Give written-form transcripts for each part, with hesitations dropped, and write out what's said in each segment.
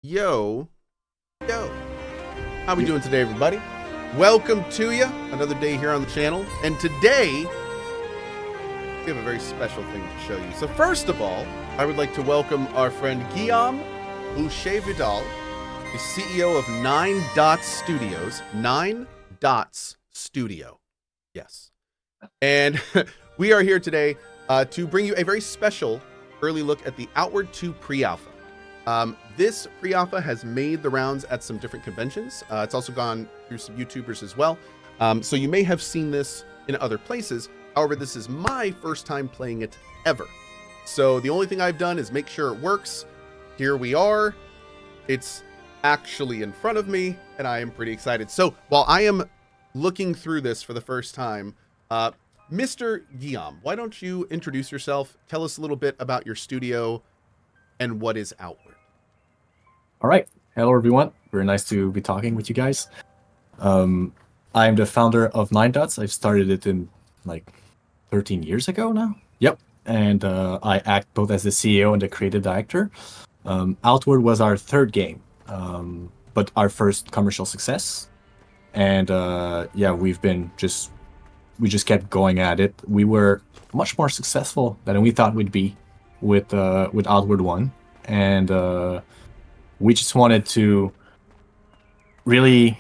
Yo, yo. How we doing today, everybody? Welcome to you. Another day here on the channel. And today, we have a very special thing to show you. So first of all, I would like to welcome our friend Guillaume Boucher-Vidal, the CEO of 9 Dots Studios. 9 Dots Studio. Yes. And we are here today to bring you a very special early look at the Outward 2 pre-alpha. This pre-alpha has made the rounds at some different conventions. It's also gone through some YouTubers as well. So you may have seen this in other places. However, this is my first time playing it ever. So the only thing I've done is make sure it works. Here we are. It's actually in front of me, and I am pretty excited. So while I am looking through this for the first time, Mr. Guillaume, why don't you introduce yourself? Tell us a little bit about your studio and what is Outward. All right. Hello, everyone. Very nice to be talking with you guys. I'm the founder of 9 Dots. I started it in like 13 years ago now. Yep. And I act both as the CEO and the creative director. Outward was our third game, but our first commercial success. And yeah, we just kept going at it. We were much more successful than we thought we'd be with Outward 1. And we just wanted to really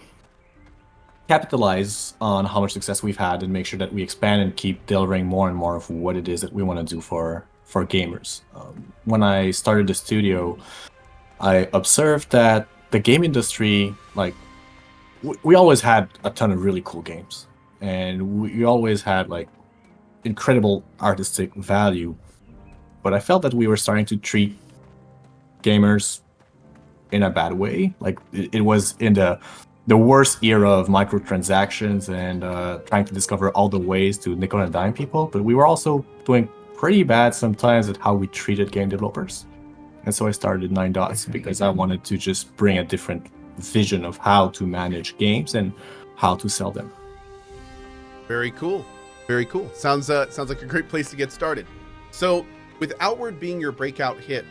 capitalize on how much success we've had and make sure that we expand and keep delivering more and more of what it is that we want to do for gamers. When I started the studio, I observed that the game industry, like, we always had a ton of really cool games, and we always had like incredible artistic value, but I felt that we were starting to treat gamers in a bad way. Like it was in the worst era of microtransactions and trying to discover all the ways to nickel and dime people, but we were also doing pretty bad sometimes at how we treated game developers. And so I started 9 Dots because I wanted to just bring a different vision of how to manage games and how to sell them. Very cool. Very cool. Sounds like a great place to get started. So with Outward being your breakout hit,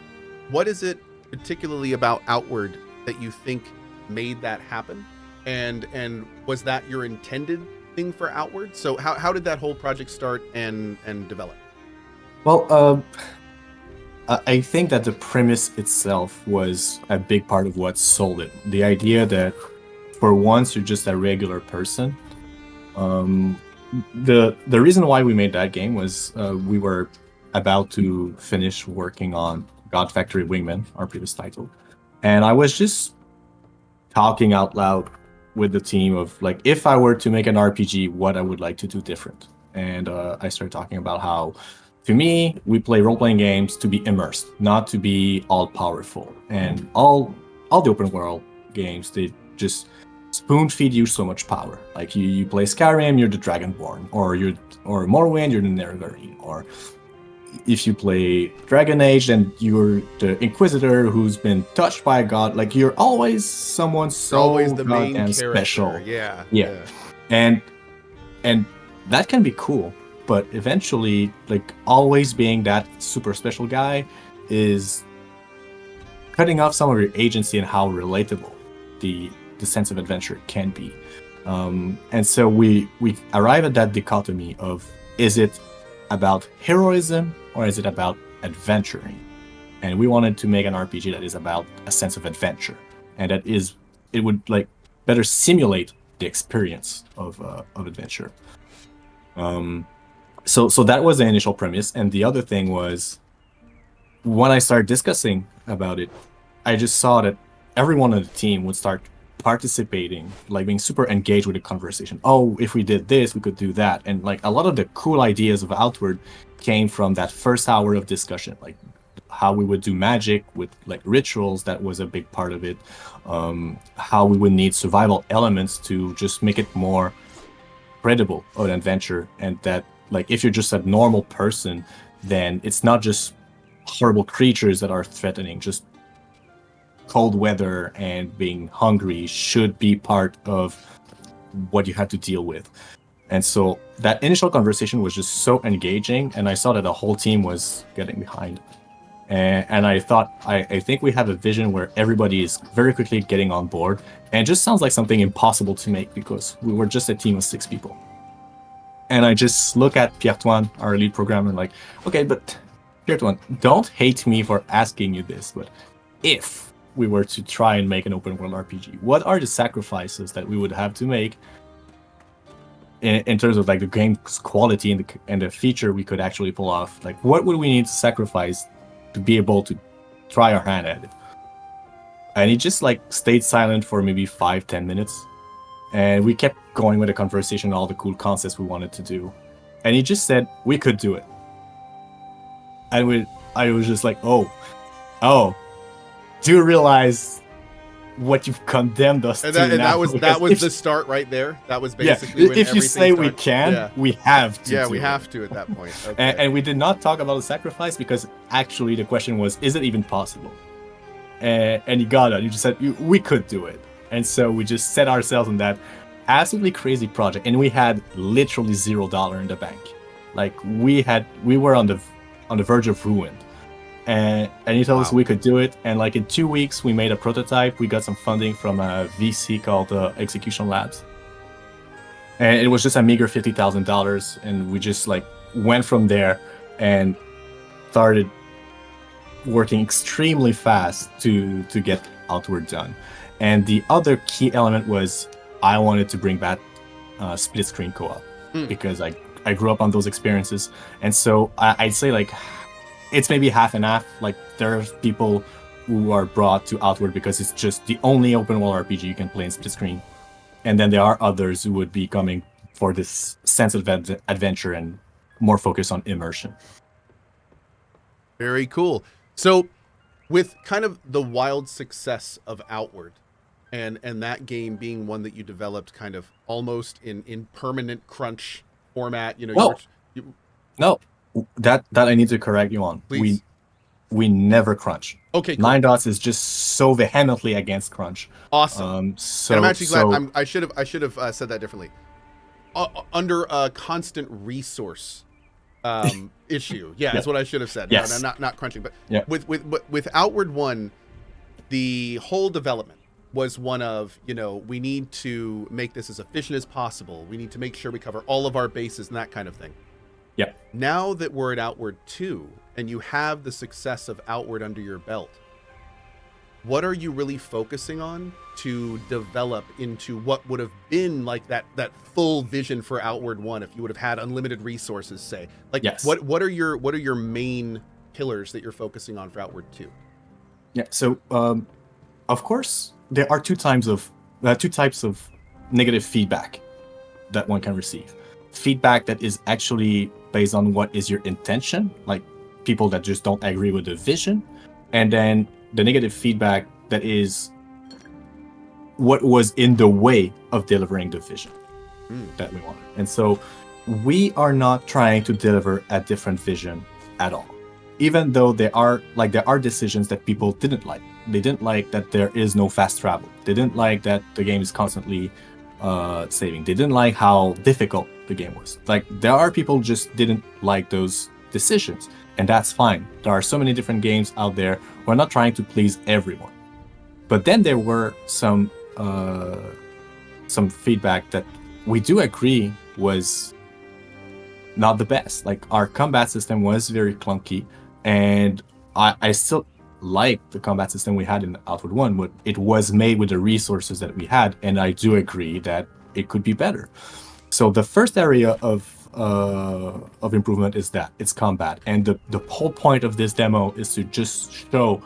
what is it particularly about Outward that you think made that happen? And was that your intended thing for Outward? So how did that whole project start and develop? Well, I think that the premise itself was a big part of what sold it. The idea that for once you're just a regular person. The reason why we made that game was we were about to finish working on God Factory Wingman, our previous title. And I was just talking out loud with the team of like, if I were to make an RPG, what I would like to do different. And I started talking about how, to me, we play role-playing games to be immersed, not to be all-powerful. And all the open world games, they just spoon-feed you so much power. Like you play Skyrim, you're the Dragonborn, or Morrowind, you're the Nerevarine, or if you play Dragon Age, then you're the Inquisitor who's been touched by a god. Like you're always someone so always the main character. Special. Yeah. And that can be cool, but eventually, like always being that super special guy is cutting off some of your agency and how relatable the sense of adventure can be. And so we arrive at that dichotomy of, is it about heroism or is it about adventuring? And we wanted to make an RPG that is about a sense of adventure, and it would like better simulate the experience of adventure. So that was the initial premise. And the other thing was, when I started discussing about it, I just saw that everyone on the team would start participating, like being super engaged with the conversation. Oh, if we did this, we could do that. And like a lot of the cool ideas of Outward came from that first hour of discussion, like how we would do magic with like rituals. That was a big part of it. How we would need survival elements to just make it more credible of an adventure. And that like if you're just a normal person, then it's not just horrible creatures that are threatening. Just cold weather and being hungry should be part of what you had to deal with. And so that initial conversation was just so engaging, and I saw that the whole team was getting behind. And I thought, I think we have a vision where everybody is very quickly getting on board, and it just sounds like something impossible to make because we were just a team of 6 people. And I just look at Pierre-Antoine, our lead programmer, and like, okay, but Pierre-Antoine, don't hate me for asking you this, but if we were to try and make an open world RPG, what are the sacrifices that we would have to make in terms of like the game's quality and the feature we could actually pull off? Like, what would we need to sacrifice to be able to try our hand at it? And he just like stayed silent for maybe 5-10 minutes, and we kept going with the conversation, all the cool concepts we wanted to do, and he just said we could do it. And I was just like, oh, do you realize what you've condemned us to? And now? that was the start right there. That was basically when if you say we started. can, we have to. Yeah, do we it. have to at that point. Okay. And we did not talk about the sacrifice because actually the question was, is it even possible? And he got it. He just said we could do it. And so we just set ourselves on that absolutely crazy project, and we had literally $0 in the bank. Like we were on the verge of ruin. And he told us we could do it. And like in 2 weeks, we made a prototype. We got some funding from a VC called Execution Labs. And it was just a meager $50,000. And we just like went from there and started working extremely fast to get Outward done. And the other key element was I wanted to bring back split screen co-op because I grew up on those experiences. And so I'd say like it's maybe half and half. Like there are people who are brought to Outward because it's just the only open world RPG you can play in split screen, and then there are others who would be coming for this sense of adventure and more focus on immersion. Very cool. So with kind of the wild success of Outward and that game being one that you developed kind of almost in permanent crunch format, you know, no. That I need to correct you on. Please. We never crunch. Okay, cool. 9 Dots is just so vehemently against crunch. Awesome. So and I'm actually glad. I should have said that differently. Under a constant resource issue. Yeah, that's what I should have said. Yes. No, not crunching, but yeah. with Outward 1, the whole development was one of, you know, we need to make this as efficient as possible. We need to make sure we cover all of our bases and that kind of thing. Yeah. Now that we're at Outward 2 and you have the success of Outward under your belt, what are you really focusing on to develop into what would have been like that full vision for Outward 1 if you would have had unlimited resources, say? Like, yes. What are your main pillars that you're focusing on for Outward 2? Yeah. So of course there are two types of negative feedback that one can receive. Feedback that is actually based on what is your intention, like people that just don't agree with the vision, and then the negative feedback that is what was in the way of delivering the vision that we wanted. And so we are not trying to deliver a different vision at all, even though there are decisions that people didn't like. They didn't like that there is no fast travel. They didn't like that the game is constantly saving. They didn't like how difficult the game was. Like there are people who just didn't like those decisions, and that's fine. There are so many different games out there. We're not trying to please everyone. But then there were some feedback that we do agree was not the best. Like our combat system was very clunky, and I still like the combat system we had in Outward 1, but it was made with the resources that we had, and I do agree that it could be better. So the first area of improvement is that it's combat, and the whole point of this demo is to just show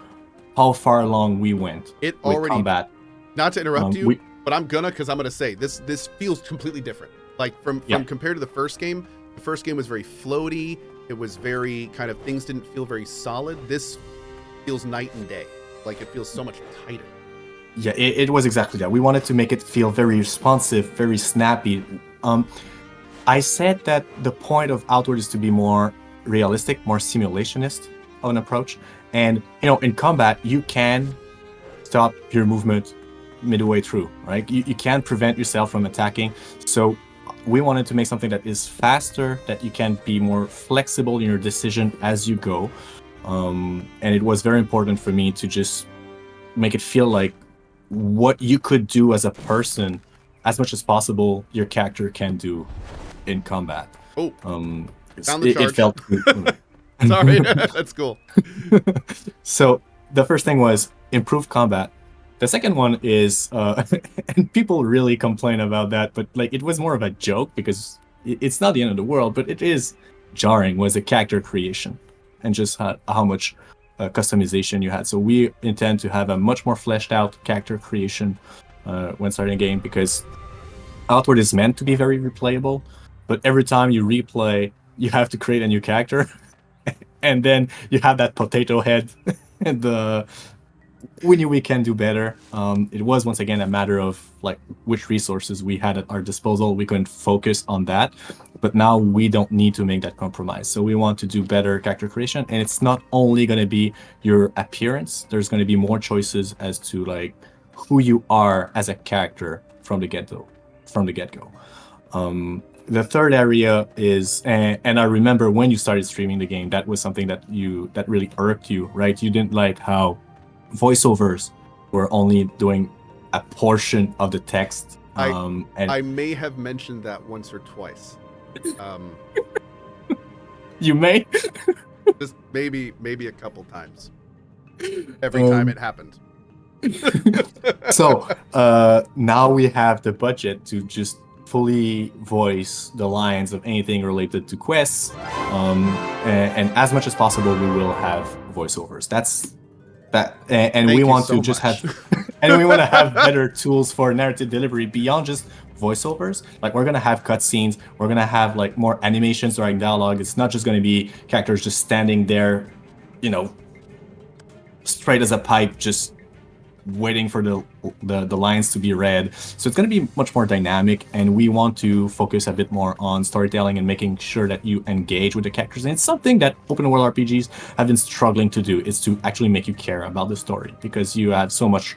how far along we went with combat. Not to interrupt you, but I'm gonna say this feels completely different. Like from compared to the first game was very floaty. It was very kind of, things didn't feel very solid. This feels night and day. Like it feels so much tighter. Yeah, it was exactly that. We wanted to make it feel very responsive, very snappy. I said that the point of Outward is to be more realistic, more simulationist of an approach. And, you know, in combat, you can stop your movement midway through, right? You can prevent yourself from attacking. So we wanted to make something that is faster, that you can be more flexible in your decision as you go. And it was very important for me to just make it feel like what you could do as a person, as much as possible, your character can do in combat. Oh, found the It charge. felt Sorry, that's cool. So the first thing was improve combat. The second one is, and people really complain about that, but like it was more of a joke because it's not the end of the world, but it is jarring. Was the character creation and just how much customization you had. So we intend to have a much more fleshed out character creation when starting a game, because Outward is meant to be very replayable, but every time you replay, you have to create a new character, and then you have that potato head, and we knew we can do better. It was once again a matter of like which resources we had at our disposal. We couldn't focus on that, but now we don't need to make that compromise. So we want to do better character creation, and it's not only going to be your appearance. There's going to be more choices as to like who you are as a character from the get-go. The third area is, and I remember when you started streaming the game, that was something that really irked you, right? You didn't like how voiceovers were only doing a portion of the text. And I may have mentioned that once or twice. You may? Just maybe a couple times. Every time it happened. So now we have the budget to just fully voice the lines of anything related to quests, and as much as possible we will have voiceovers. And we want to just have and we want to have better tools for narrative delivery beyond just voiceovers. Like we're gonna have cutscenes, we're gonna have like more animations during dialogue. It's not just gonna be characters just standing there, straight as a pipe, just waiting for the lines to be read. So it's going to be much more dynamic, and we want to focus a bit more on storytelling and making sure that you engage with the characters. And it's something that open world RPGs have been struggling to do, is to actually make you care about the story, because you have so much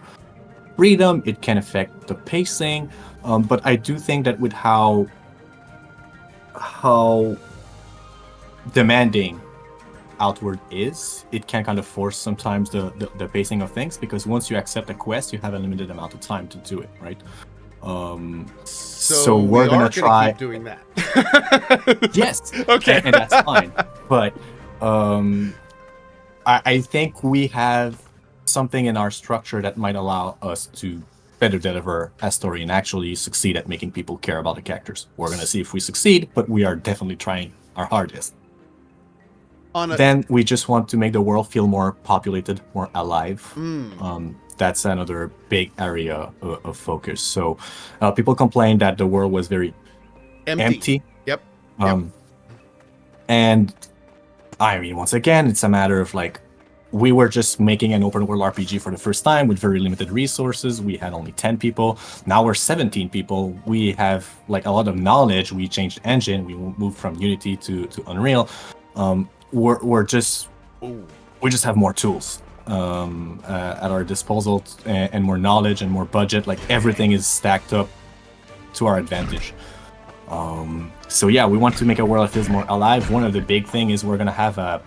freedom. It can affect the pacing, but I do think that with how demanding Outward is, it can kind of force sometimes the pacing of things, because once you accept a quest, you have a limited amount of time to do it, right? So we're gonna try keep doing that. Yes. Okay. And that's fine. But I think we have something in our structure that might allow us to better deliver a story and actually succeed at making people care about the characters. We're gonna see if we succeed, but we are definitely trying our hardest. Then we just want to make the world feel more populated, more alive. That's another big area of focus. So people complained that the world was very empty. Yep. And I mean, once again, it's a matter of like, we were just making an open world RPG for the first time with very limited resources. We had only 10 people. Now we're 17 people. We have like a lot of knowledge. We changed engine. We moved from Unity to Unreal. We just have more tools at our disposal, and more knowledge and more budget. Like everything is stacked up to our advantage. So yeah, we want to make a world that feels more alive. One of the big thing is we're gonna have a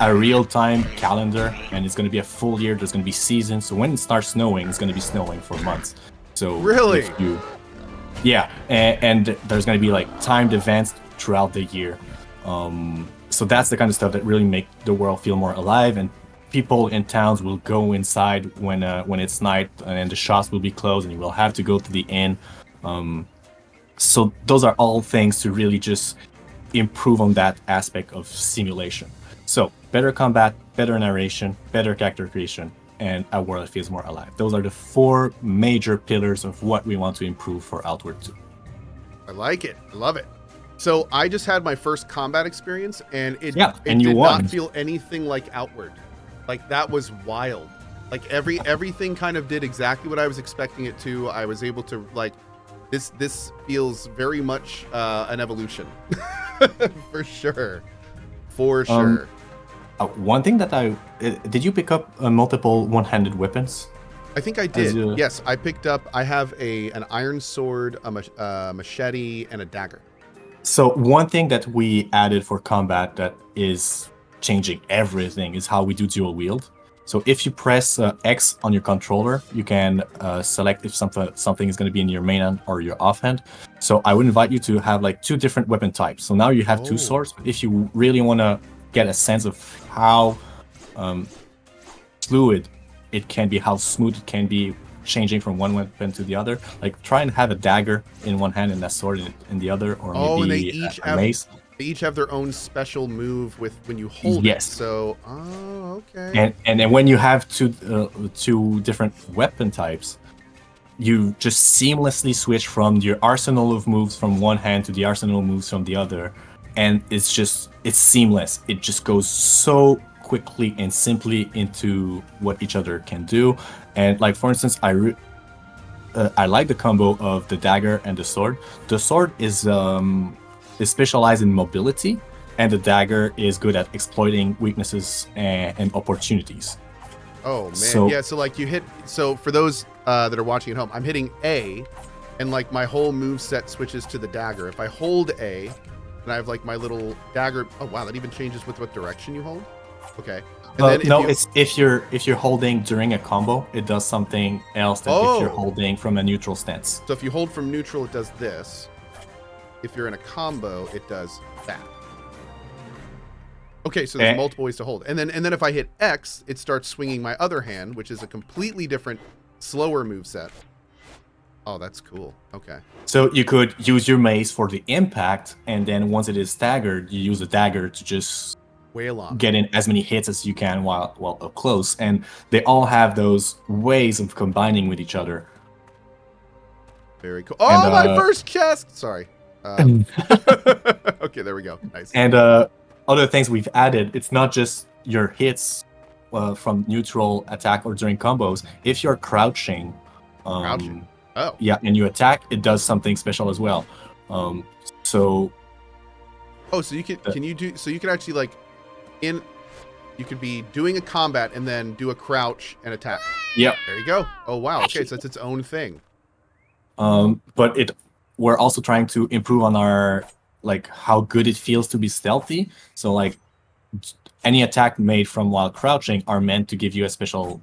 real-time calendar, and it's gonna be a full year. There's gonna be seasons. So when it starts snowing, it's gonna be snowing for months. So really, and there's gonna be like timed events throughout the year. So that's the kind of stuff that really make the world feel more alive, and people in towns will go inside when it's night, and the shops will be closed, and you will have to go to the inn. So those are all things to really just improve on that aspect of simulation. So better combat, better narration, better character creation, and a world that feels more alive. Those are the 4 major pillars of what we want to improve for Outward 2. I like it. I love it. So I just had my first combat experience, and it did not feel anything like Outward. Like that was wild. Like everything kind of did exactly what I was expecting it to. I was able to like this feels very much an evolution. For sure. One thing that did you pick up multiple one-handed weapons? I think I did. Yes, I picked up. I have an iron sword, a machete, and a dagger. So one thing that we added for combat that is changing everything is how we do dual wield. So if you press X on your controller, you can select if something is going to be in your main hand or your offhand. So I would invite you to have like 2 different weapon types. So now you have 2 swords. But if you really want to get a sense of how fluid it can be, how smooth it can be, changing from one weapon to the other, like try and have a dagger in one hand and a sword in the other, or maybe and they each a mace. They each have their own special move with when you hold it. So, okay. And then when you have two different weapon types, you just seamlessly switch from your arsenal of moves from one hand to the arsenal of moves from the other, and it's seamless. It just goes so quickly and simply into what each other can do. And like for instance, I like the combo of the dagger and the sword. The sword is specialized in mobility, and the dagger is good at exploiting weaknesses and opportunities. Oh man, so like you hit. So for those that are watching at home, I'm hitting A, and like my whole move set switches to the dagger. If I hold A, and I have like my little dagger. Oh wow, that even changes with what direction you hold. Okay. And then it's if you're holding during a combo, it does something else than if you're holding from a neutral stance. So if you hold from neutral, it does this. If you're in a combo, it does that. Okay, so there's multiple ways to hold. And then if I hit X, it starts swinging my other hand, which is a completely different, slower moveset. Oh, that's cool. Okay. So you could use your mace for the impact, and then once it is staggered, you use a dagger to just wail on, get in as many hits as you can while up close. And they all have those ways of combining with each other. Very cool. Oh, my first chest! Sorry. Okay, there we go. Nice. And other things we've added, it's not just your hits from neutral attack or during combos. If you're crouching, yeah, and you attack, it does something special as well. So you can actually like you could be doing a combat and then do a crouch and attack. Yep. There you go. Oh wow. Okay, so it's its own thing. But we're also trying to improve on our like how good it feels to be stealthy. So like any attack made from while crouching are meant to give you a special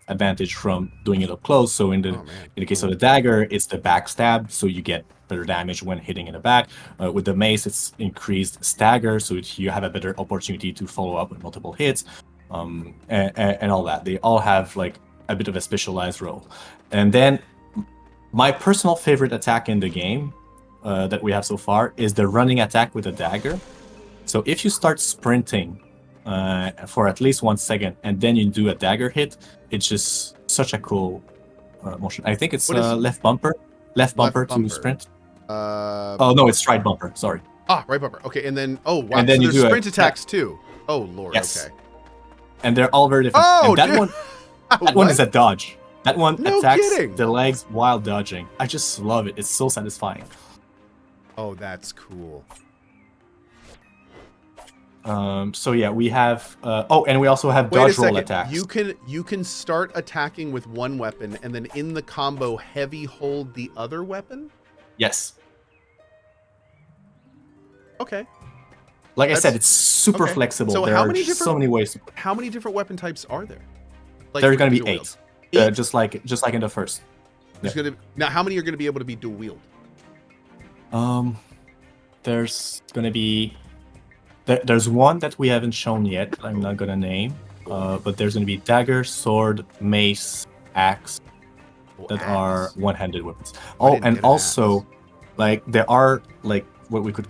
advantage from doing it up close. So in the case of the dagger, it's the backstab, so you get better damage when hitting in the back. With the mace, it's increased stagger, so you have a better opportunity to follow up with multiple hits, and all that. They all have like a bit of a specialized role. And then my personal favorite attack in the game that we have so far is the running attack with a dagger. So if you start sprinting for at least 1 second and then you do a dagger hit, it's just such a cool motion. I think it's left bumper to sprint. Oh no, it's right bumper. Sorry. Right bumper. Okay, and then wow. And then so there's sprint attacks too. Oh lord. Yes. Okay. And they're all very different. Oh, and that one is a dodge. That one attacks kidding. the legs while dodging. I just love it. It's so satisfying. Oh, that's cool. So yeah, we have and we also have dodge roll attacks. You can start attacking with one weapon and then in the combo heavy hold the other weapon? Yes. Okay. Like I said, it's super flexible. So there are so many ways. How many different weapon types are there? Like there's going to be 8. Just like in the first. Now, how many are going to be able to be dual wield? There's going to be. There's one that we haven't shown yet. I'm not going to name. But there's going to be dagger, sword, mace, axe that are one-handed weapons. And also, like there are like what we could.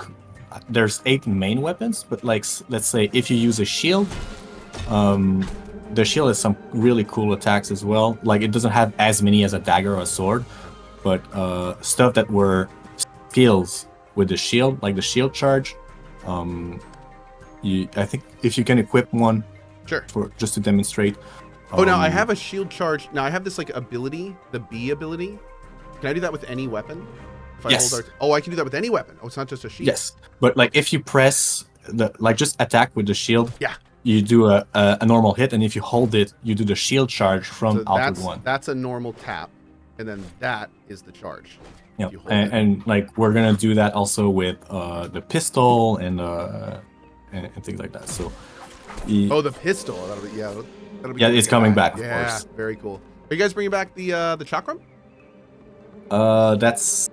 There's 8 main weapons, but like let's say if you use a shield, the shield has some really cool attacks as well. Like it doesn't have as many as a dagger or a sword, but stuff that were skills with the shield, like the shield charge. I think if you can equip one, sure, for just to demonstrate. Now I have a shield charge. Now I have this like ability, the B ability. Can I do that with any weapon? Yes. I can do that with any weapon. Oh, it's not just a shield. Yes, but like if you press just attack with the shield. Yeah. You do a normal hit, and if you hold it, you do the shield charge from outward one. That's a normal tap, and then that is the charge. Yeah, and like we're gonna do that also with the pistol and things like that. So Oh, the pistol. That'll be, yeah. That'll be Yeah, cool to it's get coming back, of Yeah, course. very cool. Are you guys bringing back the chakram? That's...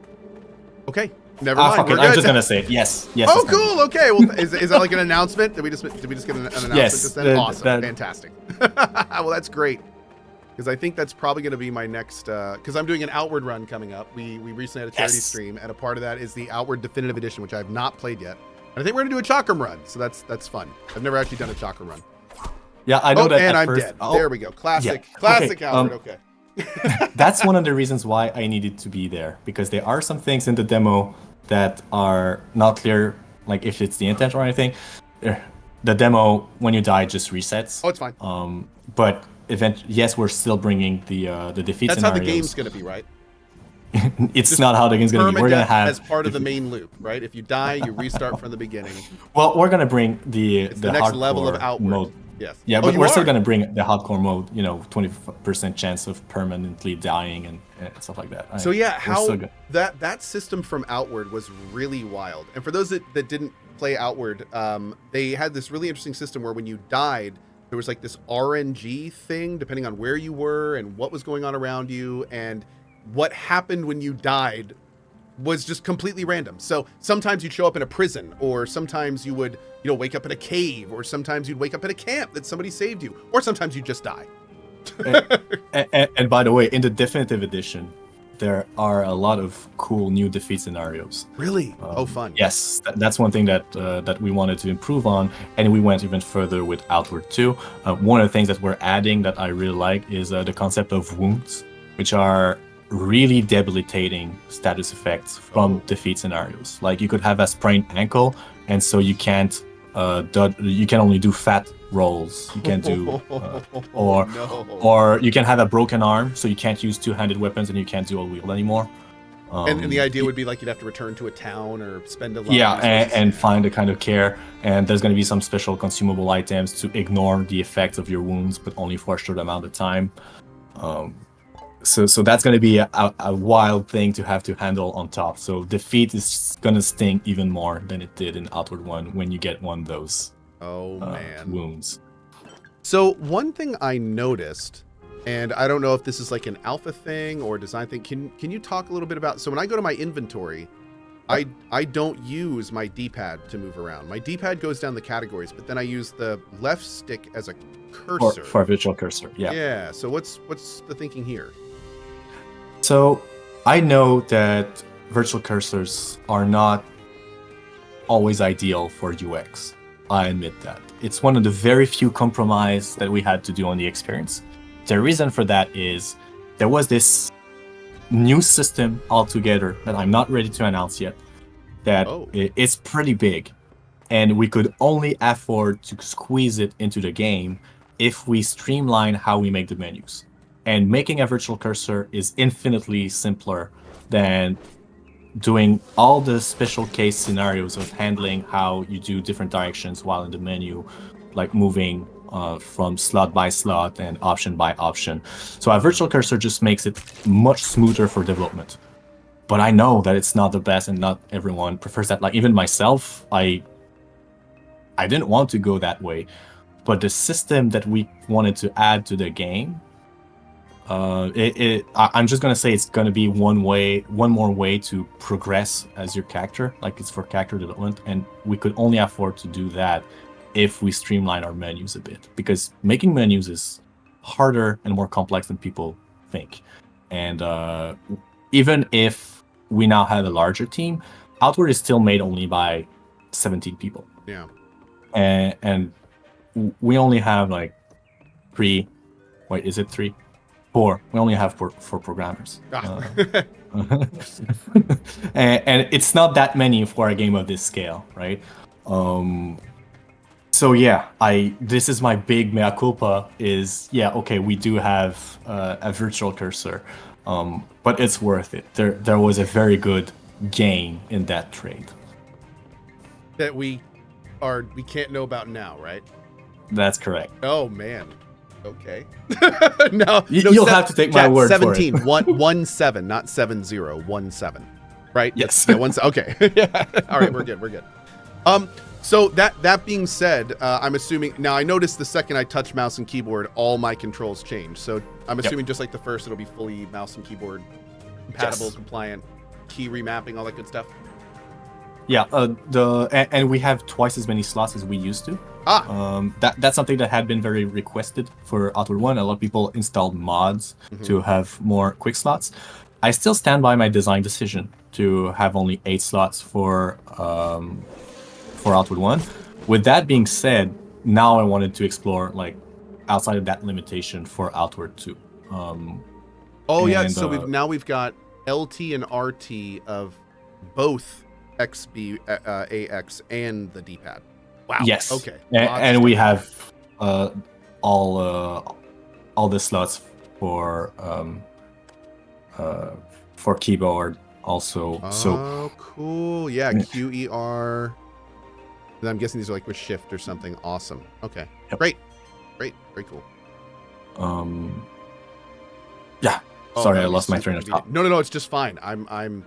Okay, never mind. Fuck it. We're I'm good. just gonna say it. Yes. Yes. Oh, it's coming. cool. Okay. Well, is that like an announcement? Did we just get an announcement? Yes, Just then? Awesome. that- Fantastic. Well, that's great. Because I think that's probably going to be my next. Because I'm doing an Outward run coming up. We recently had a charity stream, and a part of that is the Outward Definitive Edition, which I have not played yet. And I think we're going to do a chakram run, so that's fun. I've never actually done a chakram run. Yeah, I know that. And at I'm first, dead. There we go. Classic. Yeah. Classic Okay, Outward. Okay. That's one of the reasons why I needed to be there, because there are some things in the demo that are not clear, like if it's the intent or anything. The demo, when you die, just resets. Oh, it's fine. But yes, we're still bringing the defeat That's scenarios. how the game's going to be, right? It's Just not how the game's going to be. We're going to have as part of the main loop, right? If you die, you restart from the beginning. Well, we're going to bring the next level of hardcore Outward mode. Yes. Yeah, Oh, but you we're are? still going to bring the hardcore mode, 20% chance of permanently dying and stuff like that. So yeah, We're still how good. that system from Outward was really wild. And for those that didn't play Outward, they had this really interesting system where when you died, there was like this RNG thing, depending on where you were and what was going on around you, and what happened when you died was just completely random. So sometimes you'd show up in a prison, or sometimes you would, wake up in a cave, or sometimes you'd wake up in a camp that somebody saved you, or sometimes you'd just die. And by the way, in the definitive edition, there are a lot of cool new defeat scenarios. Really? Fun. Yes, that's one thing that we wanted to improve on, and we went even further with Outward 2. One of the things that we're adding that I really like is the concept of wounds, which are really debilitating status effects from defeat scenarios. Like you could have a sprained ankle, and so you can't you can only do fat rolls. You can't do or you can have a broken arm, so you can't use two-handed weapons and you can't dual wield anymore. And the idea would be like you'd have to return to a town or spend a lot. Yeah, and find a kind of care. And there's going to be some special consumable items to ignore the effects of your wounds, but only for a short amount of time. So that's going to be a wild thing to have to handle on top. So defeat is going to sting even more than it did in Outward 1 when you get one of those wounds. So one thing I noticed, and I don't know if this is like an alpha thing or design thing, can you talk a little bit about, so when I go to my inventory, I don't use my D-pad to move around. My D-pad goes down the categories, but then I use the left stick as a cursor. For a virtual cursor, yeah. Yeah, so what's the thinking here? So I know that virtual cursors are not always ideal for UX. I admit that. It's one of the very few compromises that we had to do on the experience. The reason for that is there was this new system altogether that I'm not ready to announce yet, that is pretty big, and we could only afford to squeeze it into the game if we streamline how we make the menus. And making a virtual cursor is infinitely simpler than doing all the special case scenarios of handling how you do different directions while in the menu, like moving from slot by slot and option by option. So a virtual cursor just makes it much smoother for development. But I know that it's not the best and not everyone prefers that. Like even myself, I didn't want to go that way. But the system that we wanted to add to the game, I'm just gonna say it's gonna be one more way to progress as your character, like it's for character development, and we could only afford to do that if we streamline our menus a bit, because making menus is harder and more complex than people think. And even if we now have a larger team, Outward is still made only by 17 people. Yeah. And we only have like 4. We only have four programmers. And it's not that many for a game of this scale, right? So yeah, this is my big mea culpa is, we do have a virtual cursor, but it's worth it. There was a very good gain in that trade. That we can't know about now, right? That's correct. Oh man. Okay. You'll have to take my word 17, for it. 17, not 70, 17. Right? Yes. Yeah, okay. Yeah. All right, we're good. So that being said, I'm assuming now. I noticed the second I touch mouse and keyboard, all my controls change. So I'm assuming just like the first, it'll be fully mouse and keyboard compatible, compliant, key remapping, all that good stuff. Yeah, and we have twice as many slots as we used to. That's something that had been very requested for Outward One. A lot of people installed mods to have more quick slots. I still stand by my design decision to have only 8 slots for Outward One. With that being said, now I wanted to explore like outside of that limitation for Outward 2. So we've got LT and RT of both XB, AX, and the D-pad. Wow. Yes. Okay. And we have all the slots for keyboard also. Oh, cool. Yeah, QER. And I'm guessing these are like with shift or something. Awesome. Okay. Yep. Great. Very cool. Yeah. Sorry, I lost my train of thought. No, it's just fine. I'm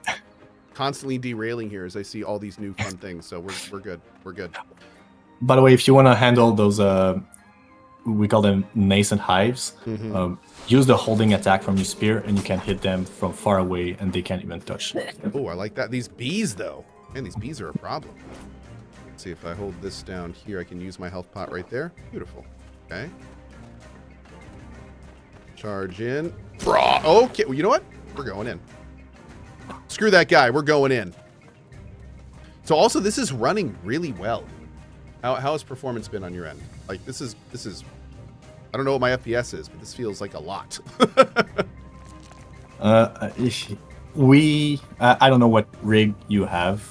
constantly derailing here as I see all these new fun things. So we're good. We're good. By the way, if you want to handle those, we call them nascent hives, use the holding attack from your spear, and you can hit them from far away, and they can't even touch. Oh, I like that. These bees, though. Man, these bees are a problem. Let's see if I hold this down here, I can use my health pot right there. Beautiful. Okay. Charge in. Okay, well, you know what? We're going in. Screw that guy. We're going in. So also, this is running really well. How has performance been on your end? Like, this is. I don't know what my FPS is, but this feels like a lot. I don't know what rig you have.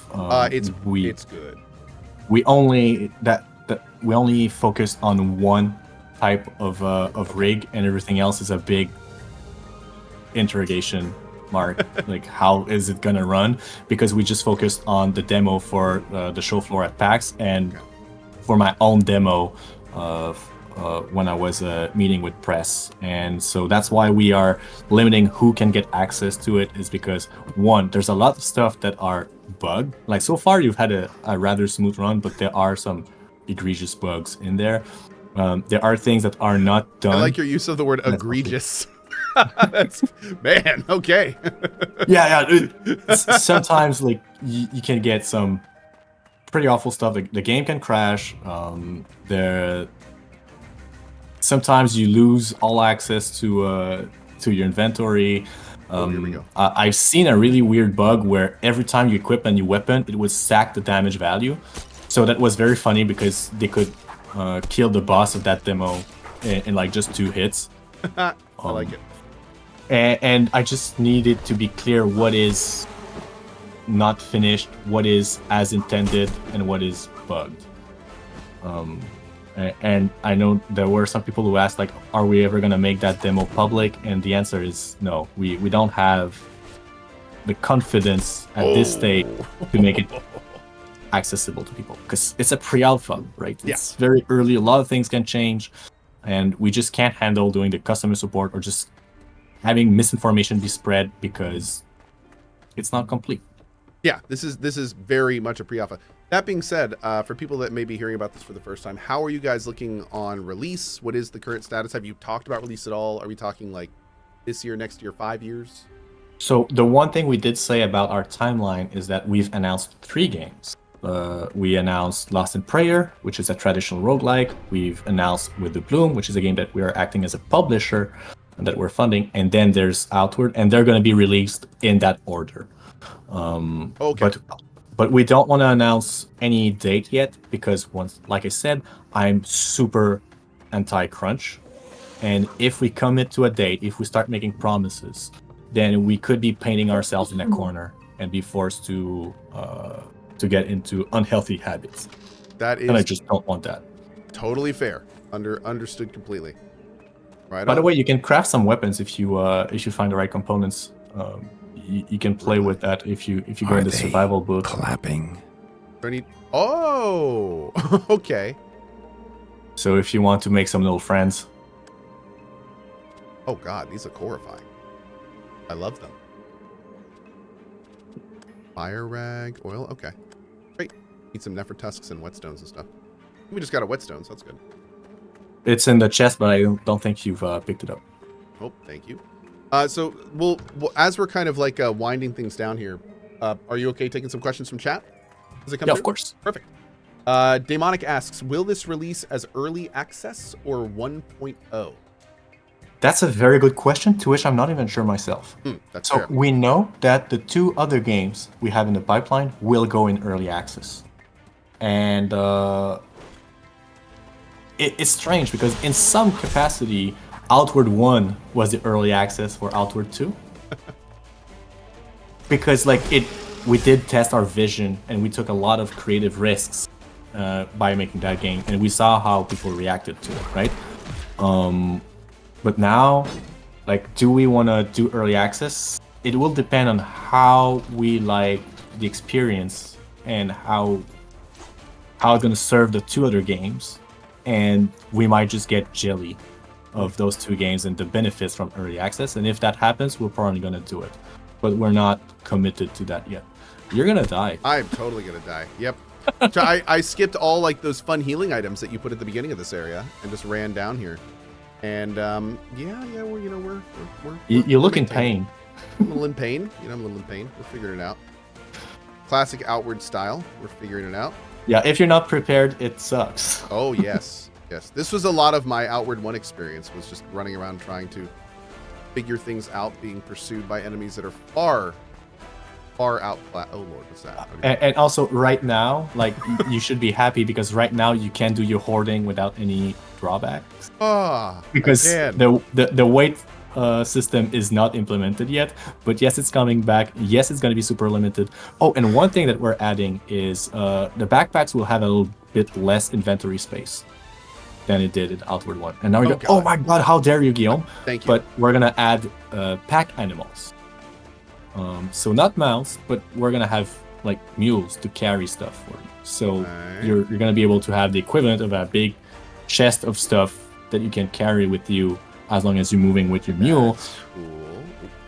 It's good. We only focused on one type of rig, and everything else is a big interrogation mark. Like, how is it gonna run? Because we just focused on the demo for the show floor at PAX, and for my own demo when I was meeting with press. And so that's why we are limiting who can get access to it, is because one, there's a lot of stuff that are bugged. Like, so far you've had a rather smooth run, but there are some egregious bugs in there. There are things that are not done. I like your use of the word egregious. That's, man, okay. Yeah. Sometimes like you can get some pretty awful stuff. The game can crash. Sometimes you lose all access to your inventory. Here we go. I've seen a really weird bug where every time you equip a new weapon, it would sack the damage value. So that was very funny because they could kill the boss of that demo in like just 2 hits. I like it. And I just needed to be clear what is not finished, what is as intended, and what is bugged. And I know there were some people who asked, like, are we ever going to make that demo public? And the answer is no. We don't have the confidence at this stage to make it accessible to people, because it's a pre-alpha, right? It's very early. A lot of things can change, and we just can't handle doing the customer support or just having misinformation be spread because it's not complete. Yeah, this is very much a pre-alpha. That being said, for people that may be hearing about this for the first time, how are you guys looking on release? What is the current status? Have you talked about release at all? Are we talking like this year, next year, 5 years? So the one thing we did say about our timeline is that we've announced 3 games. We announced Lost in Prayer, which is a traditional roguelike. We've announced With the Bloom, which is a game that we are acting as a publisher and that we're funding. And then there's Outward, and they're going to be released in that order. Okay. But we don't want to announce any date yet because, once, like I said, I'm super anti-crunch. And if we commit to a date, if we start making promises, then we could be painting ourselves in a corner and be forced to get into unhealthy habits. That is, and I just don't want that. Totally fair. Understood completely. Right. By the way, you can craft some weapons if you find the right components. You can play with that if you go in the survival book. Clapping. Oh, okay. So if you want to make some little friends. Oh God, these are horrifying. I love them. Fire rag, oil. Okay, great. Need some Nefertusks and whetstones and stuff. We just got a whetstone, so that's good. It's in the chest, but I don't think you've picked it up. Oh, thank you. So we'll as we're kind of like winding things down here, are you okay taking some questions from chat? Does it come Yeah, through? of course. Perfect. Demonic asks, will this release as early access or 1.0? That's a very good question, to which I'm not even sure myself. That's So fair. we know that the 2 other games we have in the pipeline will go in early access. And it's strange because in some capacity, Outward 1 was the early access for Outward 2. Because we did test our vision and we took a lot of creative risks by making that game, and we saw how people reacted to it, right? But now, like, do we want to do early access? It will depend on how we like the experience and how it's going to serve the 2 other games, and we might just get jelly of those 2 games and the benefits from early access. And if that happens, we're probably going to do it, but we're not committed to that yet. You're gonna die. I'm totally gonna die. Yep. So I skipped all like those fun healing items that you put at the beginning of this area and just ran down here. And yeah, we're You look in maintaining. pain. I'm a little in pain. I'm a little in pain. We're figuring it out. Classic Outward style. We're figuring it out. Yeah, if you're not prepared, it sucks. Oh yes, yes. This was a lot of my Outward 1 experience. Was just running around trying to figure things out, being pursued by enemies that are far out. Oh Lord, what's that? Okay. And also, right now, like, you should be happy because right now you can do your hoarding without any drawbacks. Because the weight system is not implemented yet. But yes, it's coming back. Yes, it's going to be super limited. Oh, and one thing that we're adding is the backpacks will have a little bit less inventory space than it did in Outward 1. And now we go, oh my god, how dare you, Guillaume? Thank you. But we're going to add pack animals. So not mounts, but we're gonna have like mules to carry stuff for you. So you're gonna be able to have the equivalent of a big chest of stuff that you can carry with you as long as you're moving with your mule. That's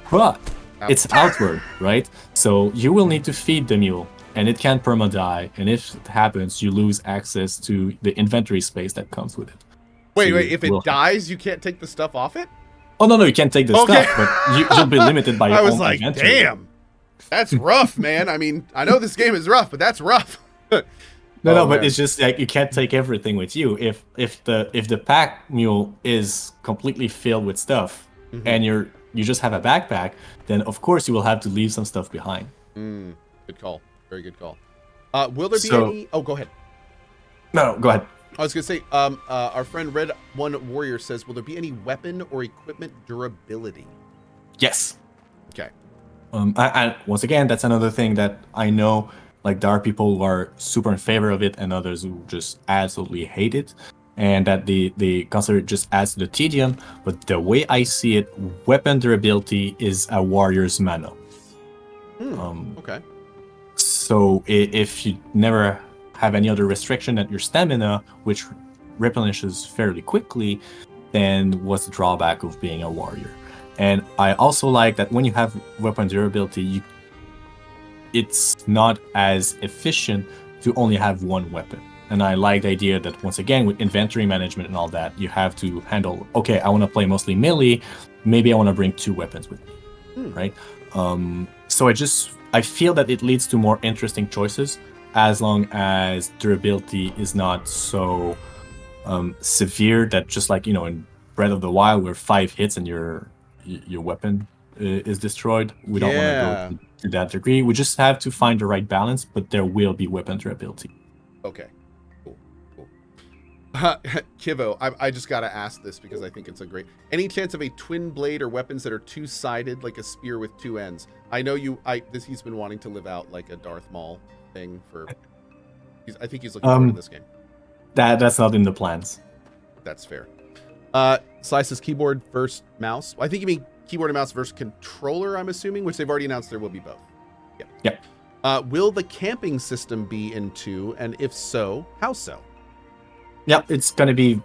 cool. But it's outward, right? So you will need to feed the mule, and it can perma-die. And if it happens, you lose access to the inventory space that comes with it. Wait, So if it dies, you can't take the stuff off it? Oh no, you can't take the stuff, but you'll be limited by your own I was inventory. damn, that's rough, man. I mean, I know this game is rough, but that's rough. No, but it's just like you can't take everything with you. If the pack mule is completely filled with stuff, and you just have a backpack, then of course you will have to leave some stuff behind. Good call. Very good call. Will there be any? Oh, go ahead. No, go ahead. I was gonna say, our friend Red One Warrior says, will there be any weapon or equipment durability? Yes. Okay. And once again, that's another thing that I know. Like, there are people who are super in favor of it, and others who just absolutely hate it, and that they consider it just adds to the tedium. But the way I see it, weapon durability is a warrior's mana. Okay. So if you never have any other restriction at your stamina, which replenishes fairly quickly, then what's the drawback of being a warrior? And I also like that when you have weapon durability, it's not as efficient to only have one weapon. And I like the idea that, once again, with inventory management and all that, you have to handle, okay, I want to play mostly melee, maybe I want to bring 2 weapons with me, right? So I feel that it leads to more interesting choices, as long as durability is not so severe that, just like, in Breath of the Wild, where 5 hits and your weapon is destroyed. We don't want to go to that degree. We just have to find the right balance, but there will be weapon durability. Okay. Cool. Kivo, I just gotta ask this because I think it's a great. Any chance of a twin blade or weapons that are 2-sided, like a spear with 2 ends? I know he's been wanting to live out like a Darth Maul thing for. I think he's looking forward to this game. That's not in the plans. That's fair. Slices keyboard versus mouse. I think you mean keyboard and mouse versus controller, I'm assuming, which they've already announced there will be both. Yeah. Will the camping system be in 2? And if so, how so? Yeah, it's going to be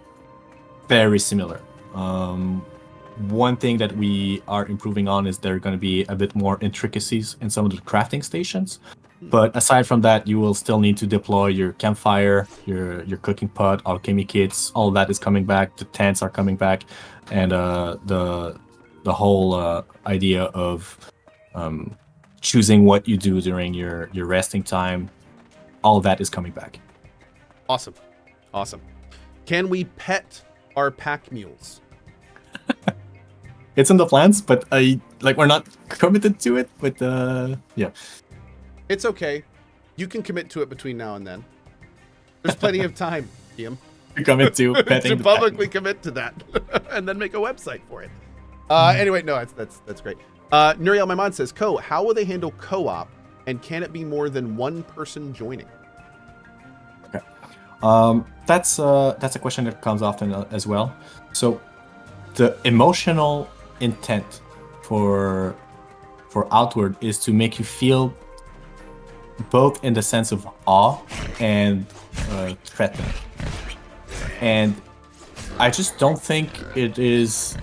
very similar. One thing that we are improving on is there are going to be a bit more intricacies in some of the crafting stations. But aside from that, you will still need to deploy your campfire, your cooking pot, alchemy kits. All that is coming back. The tents are coming back, and the whole idea of choosing what you do during your resting time, all that is coming back. Awesome. Can we pet our pack mules? It's in the plans, but we're not committed to it. But yeah, It's okay. You can commit to it between now and then. There's plenty of time, Guillaume, we commit to petting to the publicly commit to that, and then make a website for it. Anyway, no, that's great. Nuriel Maimon says, Cohh, how will they handle co-op, and can it be more than one person joining? Okay, that's a question that comes often as well. So, the emotional intent for Outward is to make you feel both in the sense of awe and threatened. And I just don't think it is...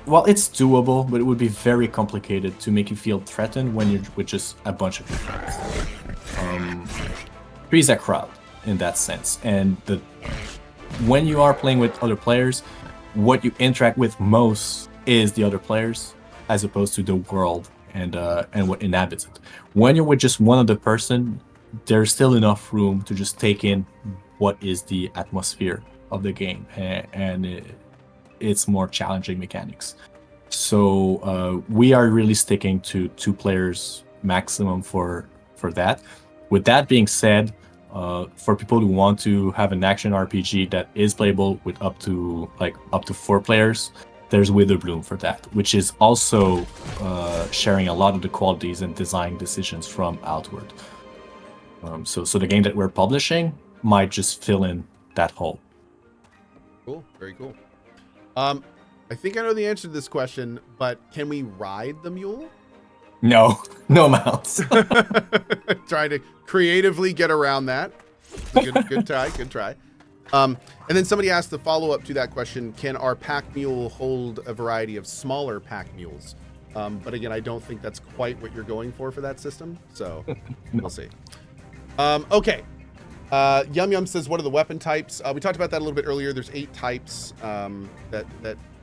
Well, it's doable, but it would be very complicated to make you feel threatened when you're with just a bunch of your friends. Three's a crowd in that sense. And when you are playing with other players, what you interact with most is the other players, as opposed to the world and what inhabits it. When you're with just one other person, there's still enough room to just take in what is the atmosphere of the game, and it's more challenging mechanics. So we are really sticking to 2 players maximum for that. With that being said, for people who want to have an action RPG that is playable with up to 4 players, there's Witherbloom for that, which is also sharing a lot of the qualities and design decisions from Outward. So the game that we're publishing might just fill in that hole. Cool, very cool. I think I know the answer to this question, but can we ride the mule? No mounts. Trying to creatively get around that. Good try. And then somebody asked the follow-up to that question, can our pack mule hold a variety of smaller pack mules? But again, I don't think that's quite what you're going for that system, so we'll see. Okay. Yum Yum says, what are the weapon types? We talked about that a little bit earlier. There's 8 types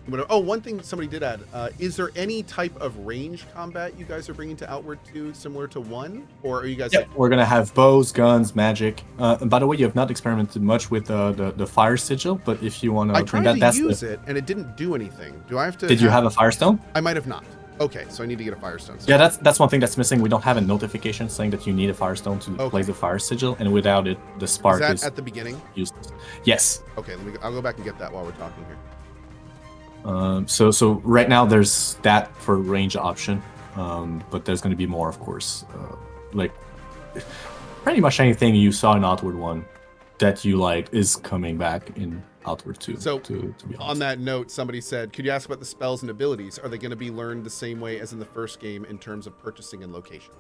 one thing somebody did add, is there any type of range combat you guys are bringing to Outward 2 similar to 1? Or are you guys... Yeah, we're going to have bows, guns, magic. And by the way, you have not experimented much with the fire sigil, but if you want to... I tried to use it, and it didn't do anything. Do I have to... Did you have a firestone? I might have not. Okay, so I need to get a firestone. Yeah, that's one thing that's missing. We don't have a notification saying that you need a firestone to place the fire sigil, and without it, the spark is at the beginning? Useless. Yes. Okay, I'll go back and get that while we're talking here. So right now there's that for range option, but there's going to be more, of course. Like pretty much anything you saw in Outward 1 that you like is coming back in Outward 2. So to be honest. On that note, somebody said, could you ask about the spells and abilities? Are they going to be learned the same way as in the first game in terms of purchasing and location?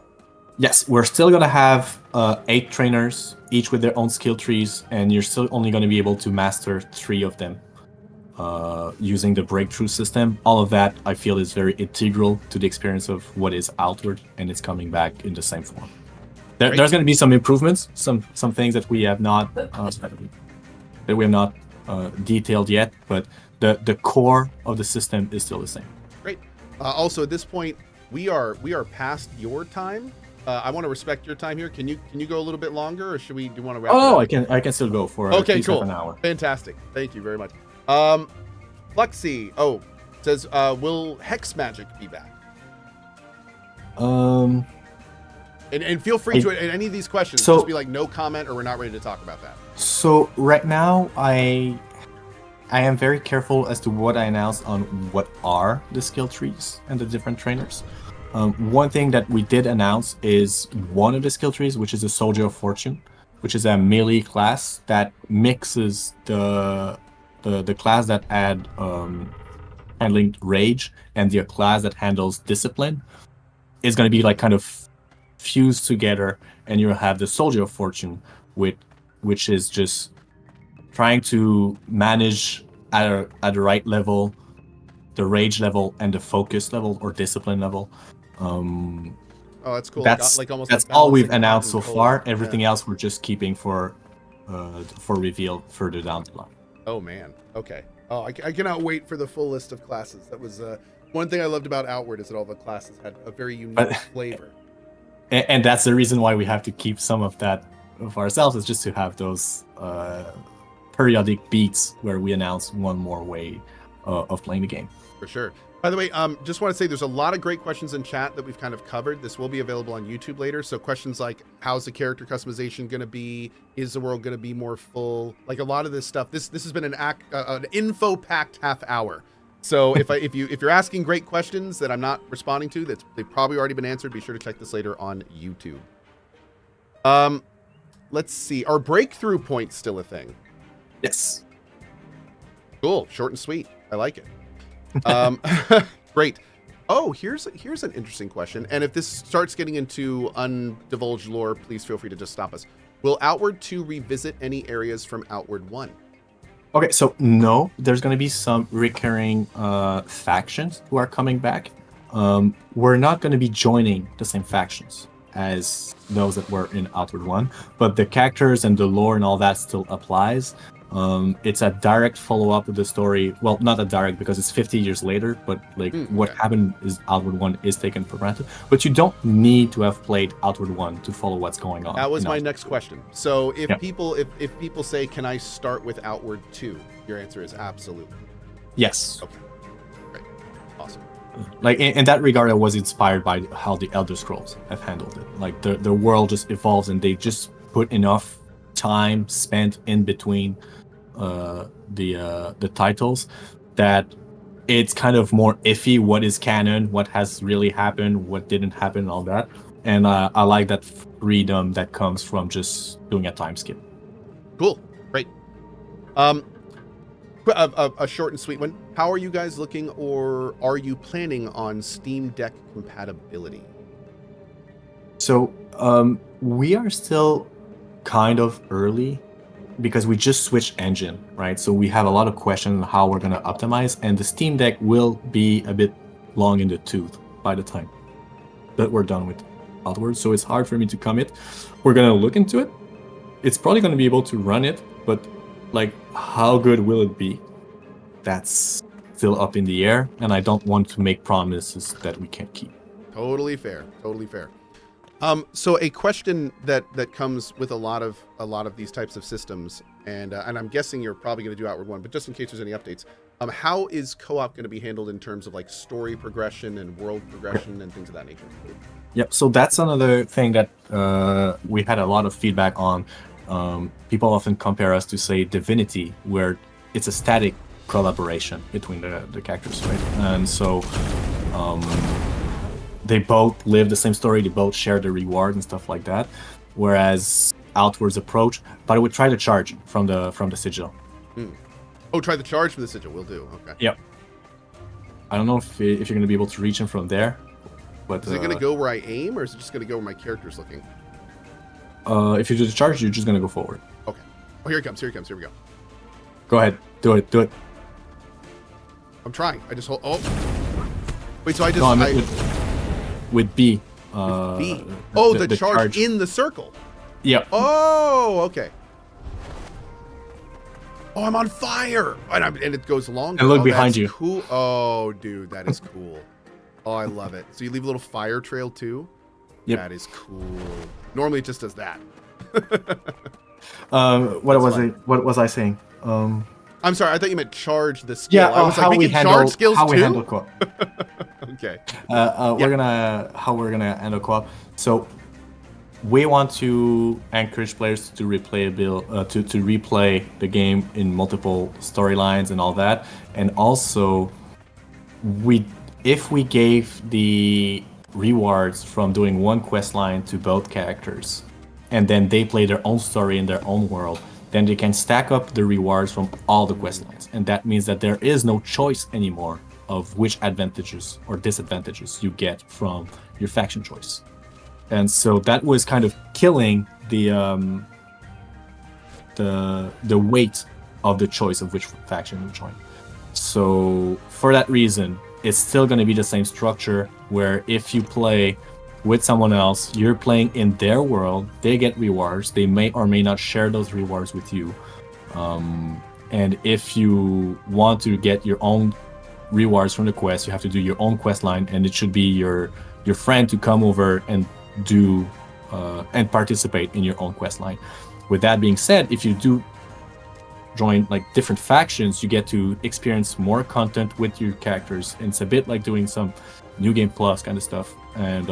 Yes, we're still going to have 8 trainers, each with their own skill trees, and you're still only going to be able to master 3 of them. Using the breakthrough system. All of that I feel is very integral to the experience of what is Outward, and it's coming back in the same form. There's going to be some improvements, some things that we have not detailed yet, but the core of the system is still the same. Great. Also, at this point, we are past your time. I want to respect your time here. Can you go a little bit longer, or do you want to wrap? Oh, I can still go for at least cool. half an hour. Fantastic. Thank you very much. Flexi says, will Hex Magic be back? And feel free to any of these questions. Just be like, no comment, or we're not ready to talk about that. So right now, I am very careful as to what I announce on what are the skill trees and the different trainers. One thing that we did announce is one of the skill trees, which is a Soldier of Fortune, which is a melee class that mixes the class that add handling rage and the class that handles discipline is going to be like kind of fused together, and you'll have the Soldier of Fortune, which is just trying to manage at the right level the rage level and the focus level or discipline level. Oh, that's cool. That's like almost that's like all we've balancing hot announced so and cold. far. Everything else we're just keeping for reveal further down the line. Oh man. Okay. Oh, I cannot wait for the full list of classes. That was one thing I loved about Outward is that all the classes had a very unique flavor. And that's the reason why we have to keep some of that for ourselves, is just to have those periodic beats where we announce one more way of playing the game. For sure. By the way, just want to say there's a lot of great questions in chat that we've kind of covered. This will be available on YouTube later. So questions like, how's the character customization going to be? Is the world going to be more full? Like a lot of this stuff. This has been an info-packed half hour. So if you're asking great questions that I'm not responding to, they've probably already been answered. Be sure to check this later on YouTube. Let's see. Are breakthrough points still a thing? Yes. Cool. Short and sweet. I like it. Great. Oh, here's an interesting question. And if this starts getting into undivulged lore, please feel free to just stop us. Will Outward 2 revisit any areas from Outward 1? Okay, so no, there's going to be some recurring factions who are coming back. We're not going to be joining the same factions as those that were in Outward 1, but the characters and the lore and all that still applies. It's a direct follow-up of the story. Well, not a direct because it's 50 years later, but like what happened is Outward 1 is taken for granted. But you don't need to have played Outward 1 to follow what's going on. That was my next question. So if people say, can I start with Outward 2? Your answer is absolutely. Yes. Okay. Great. Awesome. Like in that regard, I was inspired by how the Elder Scrolls have handled it. Like the world just evolves and they just put enough time spent in between the titles that it's kind of more iffy what is canon, what has really happened, what didn't happen, all that. And I like that freedom that comes from just doing a time skip. Cool. Great. A short and sweet one. How are you guys looking, or are you planning on Steam Deck compatibility? So we are still kind of early because we just switched engine, right? So we have a lot of questions on how we're going to optimize, and the Steam Deck will be a bit long in the tooth by the time that we're done with Outward. So it's hard for me to commit. We're going to look into it. It's probably going to be able to run it, but like how good will it be? That's still up in the air, and I don't want to make promises that we can't keep. Totally fair. Totally fair. So a question that comes with a lot of these types of systems, and I'm guessing you're probably going to do Outward 1, but just in case there's any updates, how is co-op going to be handled in terms of like story progression and world progression and things of that nature? Yep. So that's another thing that we had a lot of feedback on. People often compare us to, say, Divinity, where it's a static collaboration between the characters, right? And so they both live the same story, they both share the reward and stuff like that. Whereas Outward's approach, but I would try to charge from the sigil. Oh, try the charge from the sigil. Will do. Okay. Yep. I don't know if you're going to be able to reach him from there, but is it going to go where I aim, or is it just going to go where my character's looking? If you do the charge, you're just going to go forward. Okay. Oh, here he comes. Here he comes. Here we go. Go ahead. Do it. Do it. I'm trying. I just hold. Oh. Wait. So I just. No, with B. With B. Oh, the charge in the circle. Yep. Oh, okay. Oh, I'm on fire, and it goes longer. And look behind you. Cool. Oh, dude, that is cool. Oh, I love it. So you leave a little fire trail too. Yep. That is cool. Normally it just does that. What was I saying? I'm sorry. I thought you meant charge the skill. Yeah. I was like, we can charge skills how too. We handle co-op. Okay. We're gonna handle co-op. So we want to encourage players to replay to replay the game in multiple storylines and all that. And also, if we gave the rewards from doing one quest line to both characters, and then they play their own story in their own world, then they can stack up the rewards from all the quest lines. And that means that there is no choice anymore of which advantages or disadvantages you get from your faction choice. And so that was kind of killing the weight of the choice of which faction you join. So for that reason, it's still going to be the same structure, where if you play with someone else. You're playing in their world. They get rewards. They may or may not share those rewards with you. And if you want to get your own rewards from the quest, you have to do your own quest line, and it should be your friend to come over and do and participate in your own quest line. With that being said, if you do join like different factions, you get to experience more content with your characters, and it's a bit like doing some New Game Plus kind of stuff. And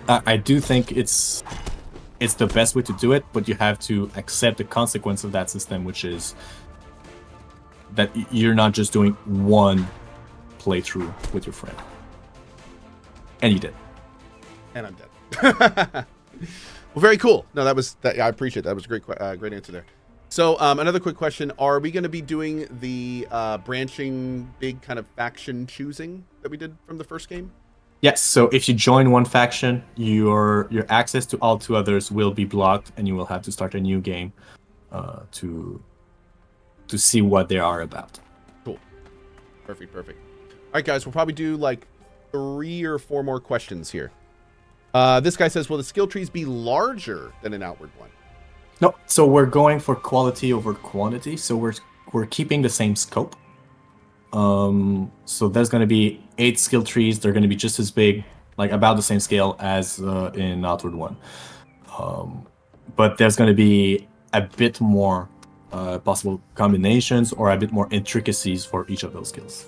I do think it's the best way to do it, but you have to accept the consequence of that system, which is that you're not just doing one playthrough with your friend. And you did. And I'm dead. Well, very cool. No, that was that. I appreciate that. That was a great answer there. So another quick question: are we going to be doing the branching big kind of faction choosing that we did from the first game? Yes. So if you join one faction, your access to all 2 others will be blocked, and you will have to start a new game to see what they are about. Cool. Perfect. All right, guys. We'll probably do like 3 or 4 more questions here. This guy says, will the skill trees be larger than an Outward one? No, so we're going for quality over quantity. So we're keeping the same scope. So there's going to be 8 skill trees. They're going to be just as big, like about the same scale as in Outward one. But there's going to be a bit more possible combinations or a bit more intricacies for each of those skills.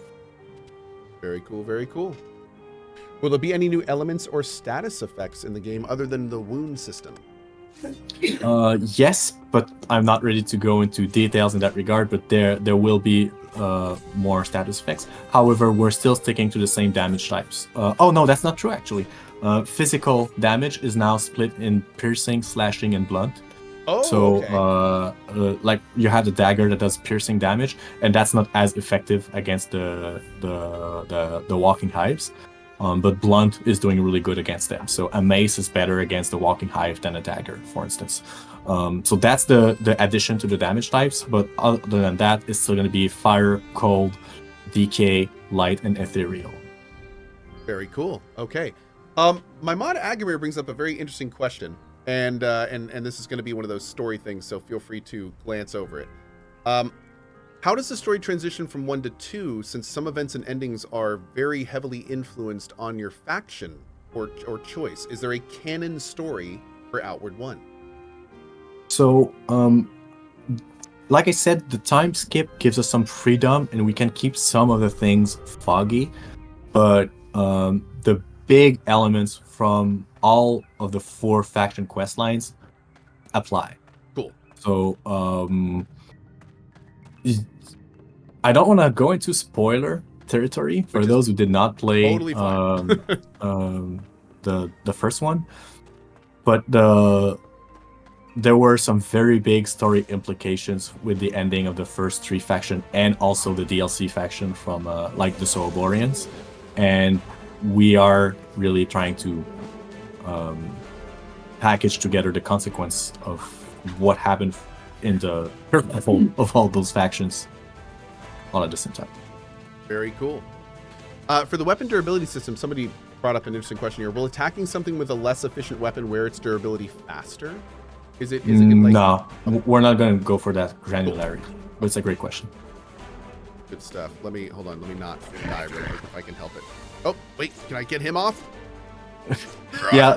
Very cool. Will there be any new elements or status effects in the game other than the wound system? Yes, but I'm not ready to go into details in that regard, but there will be more status effects. However, we're still sticking to the same damage types. Oh no, that's not true actually. Physical damage is now split in piercing, slashing, and blunt. Oh, so okay. like you have the dagger that does piercing damage, and that's not as effective against the walking hives. But blunt is doing really good against them. So a mace is better against the walking hive than a dagger, for instance. So that's the addition to the damage types. But other than that, it's still going to be fire, cold, decay, light, and ethereal. Very cool. Okay. My mod Agamir brings up a very interesting question, and this is going to be one of those story things. So feel free to glance over it. How does the story transition from 1 to 2, since some events and endings are very heavily influenced on your faction or choice? Is there a canon story for Outward 1? So, like I said, the time skip gives us some freedom, and we can keep some of the things foggy, but the big elements from all of the 4 faction quest lines apply. Cool. So, I don't want to go into spoiler territory for those who did not play totally fine. the first one, but there were some very big story implications with the ending of the first 3 faction and also the DLC faction from like the Soulborians, and we are really trying to package together the consequence of what happened in the level of all those factions all at the same time. Very cool. For the weapon durability system, somebody brought up an interesting question here. Will attacking something with a less efficient weapon wear its durability faster? Is it like... No, we're not going to go for that granularity, but it's a great question. Good stuff. Hold on. Let me not die real quick if I can help it. Oh, wait, can I get him off? Yeah,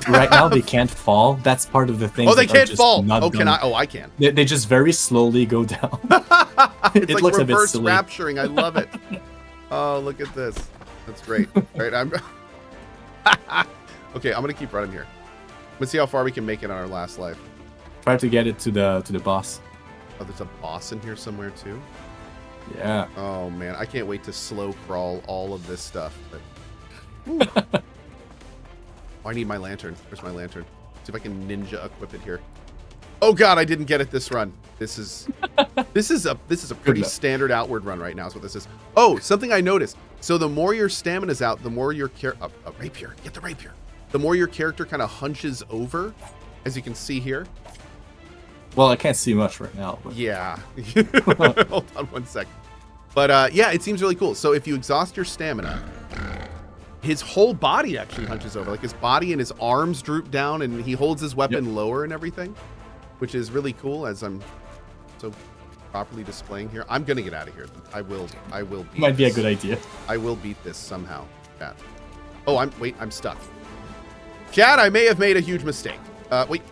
right now they can't fall. That's part of the thing. Oh, they can't fall. Oh, can I? Oh, I can. They just very slowly go down. It's it like looks reverse a bit silly. rapturing. I love it. Oh, look at this. That's great. All right, okay, I'm gonna keep running here. Let's see how far we can make it on our last life. Try to get it to the boss. Oh, there's a boss in here somewhere too. Yeah. Oh man, I can't wait to slow crawl all of this stuff. But... Oh, I need my lantern. Where's my lantern? See if I can ninja equip it here. Oh god, I didn't get it this run. This is a pretty standard Outward run right now is what this is. Oh, something I noticed. So the more your stamina's out, the more your a rapier. Get the rapier. The more your character kind of hunches over, as you can see here. Well, I can't see much right now. But... Yeah. Hold on one sec. But yeah, it seems really cool. So if you exhaust your stamina, his whole body actually hunches over. Like his body and his arms droop down, and he holds his weapon lower and everything, which is really cool. As I'm so properly displaying here, I'm gonna get out of here. I will. Beat Might be a this. good idea. I will beat this somehow. Chat. Oh, I'm stuck. Chat, I may have made a huge mistake. Wait.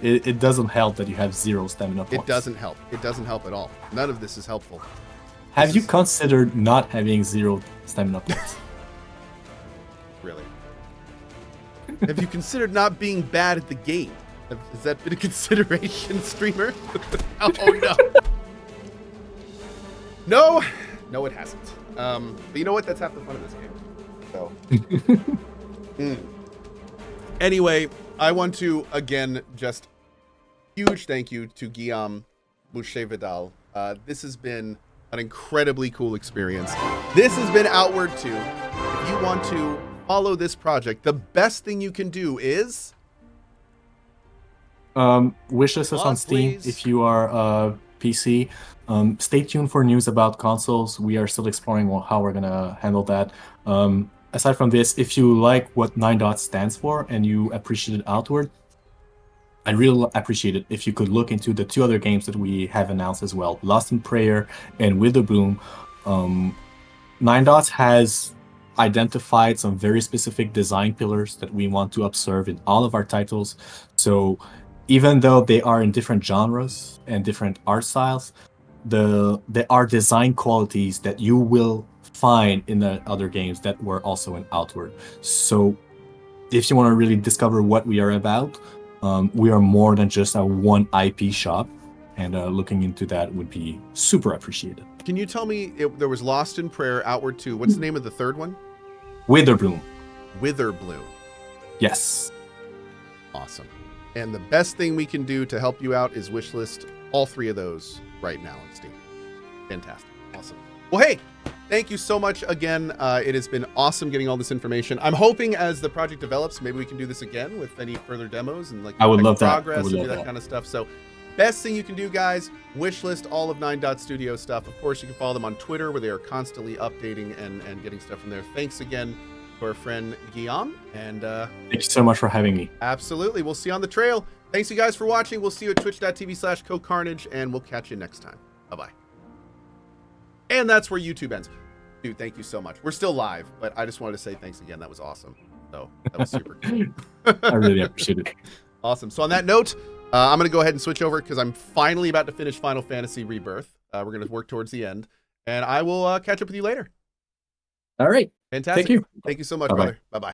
It doesn't help that you have 0 stamina points. It doesn't help. It doesn't help at all. None of this is helpful. Have you considered not having 0 stamina points? Really? Have you considered not being bad at the game? Has that been a consideration, streamer? Oh, no. No, it hasn't. But you know what? That's half the fun of this game. So. Anyway, I want to, again, just huge thank you to Guillaume Boucher-Vidal. This has been an incredibly cool experience. This has been Outward 2. If you want to follow this project, the best thing you can do is... wishlist us on Steam please. if you are PC. Stay tuned for news about consoles. We are still exploring how we're gonna handle that. Aside from this, if you like what 9 Dots stands for and you appreciate it Outward, I'd really appreciate it if you could look into the 2 other games that we have announced as well, Lost in Prayer and Witherbloom. 9 Dots has identified some very specific design pillars that we want to observe in all of our titles. So even though they are in different genres and different art styles, there are design qualities that you will find in the other games that were also in Outward. So if you want to really discover what we are about, we are more than just a one IP shop, and looking into that would be super appreciated. Can you tell me, there was Lost in Prayer, Outward 2. What's the name of the third one? Witherbloom. Witherbloom. Yes. Awesome. And the best thing we can do to help you out is wishlist all 3 of those right now on Steam. Fantastic. Awesome. Well, hey, thank you so much again. It has been awesome getting all this information. I'm hoping as the project develops, maybe we can do this again with any further demos and like I would love progress that. I would and love do that that kind of stuff. So best thing you can do, guys, wishlist all of 9 Dot Studio stuff. Of course, you can follow them on Twitter where they are constantly updating and getting stuff from there. Thanks again to our friend Guillaume. And thank you so much for having me. absolutely. We'll see you on the trail. Thanks you guys for watching. We'll see you at twitch.tv/CohhCarnage, and we'll catch you next time. Bye-bye. And that's where YouTube ends. Dude, thank you so much. We're still live, but I just wanted to say thanks again. That was awesome. So that was super cool. I really appreciate it. Awesome. So on that note, I'm going to go ahead and switch over because I'm finally about to finish Final Fantasy Rebirth. We're going to work towards the end, and I will catch up with you later. All right. Fantastic. Thank you. Thank you so much, Bye-bye. brother. Bye-bye.